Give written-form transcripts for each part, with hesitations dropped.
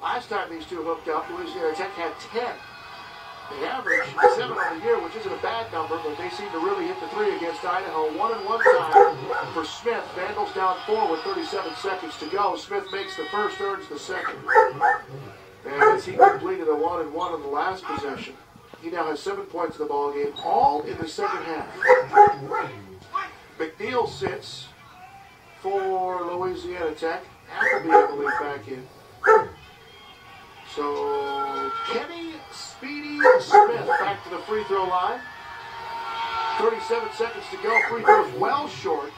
last time these two hooked up, Louisiana Tech had 10. They averaged 7 on the year, which isn't a bad number, but they seem to really hit the three against Idaho. 1-1 time for Smith. Vandals down 4 with 37 seconds to go. Smith makes the first, earns the second. And as he completed a 1-1 on the last possession, he now has 7 points in the ballgame, all in the second half. McNeil sits for Louisiana Tech. Appleby, I believe, back in. So, Kenny Speedy Smith back to the free throw line. 37 seconds to go. Free throws well short.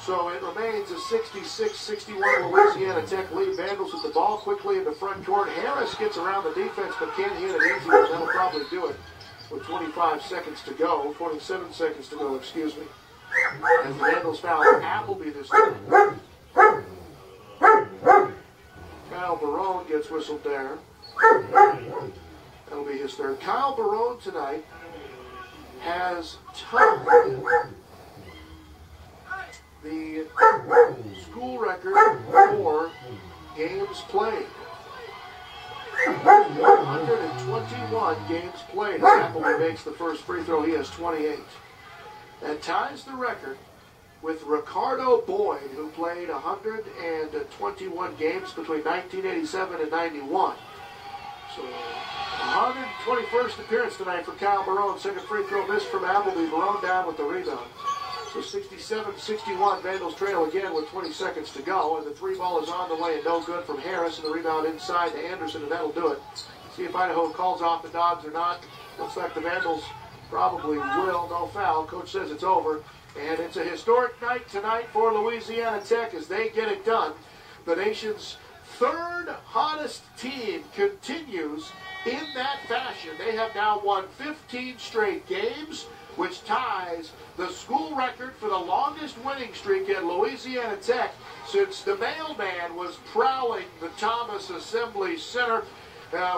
So it remains a 66-61 Louisiana Tech lead. Vandals with the ball quickly in the front court. Harris gets around the defense but can't hit it easy. That'll probably do it with 25 seconds to go. 27 seconds to go, excuse me. As the Vandals foul Appleby this time. Kyle Barone gets whistled there. That'll be his third. Kyle Barone tonight has tied the school record for games played. 121 games played. As Appleby makes the first free throw, he has 28. That ties the record with Ricardo Boyd, who played 121 games between 1987 and 91. So, 121st appearance tonight for Kyle Barone. Second free throw missed from Appleby. Barone down with the rebound. So 67-61, Vandals trail again with 20 seconds to go. And the three ball is on the way and no good from Harris. And the rebound inside to Anderson, and that'll do it. See if Idaho calls off the Dogs or not. Looks like the Vandals probably will. No foul. Coach says it's over. And it's a historic night tonight for Louisiana Tech as they get it done. The nation's third hottest team continues in that fashion. They have now won 15 straight games, which ties the school record for the longest winning streak at Louisiana Tech since the mailman was prowling the Thomas Assembly Center.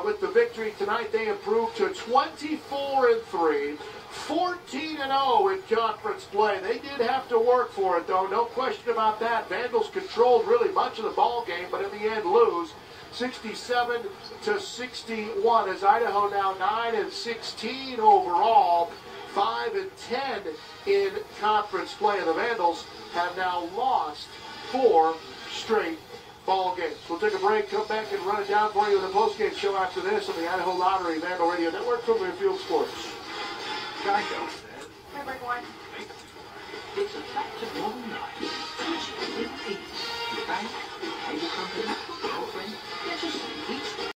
With the victory tonight, they improved to 24-3. 14-0 in conference play. They did have to work for it, though. No question about that. Vandals controlled really much of the ball game, but in the end lose 67-61 as Idaho now 9-16 overall, 5-10 in conference play. And the Vandals have now lost 4 straight ball games. We'll take a break, come back and run it down for you in the postgame show after this on the Idaho Lottery Vandal Radio Network from Fairfield Sports. Geico. Number 1. It's a fact of one night. Bank, cable company,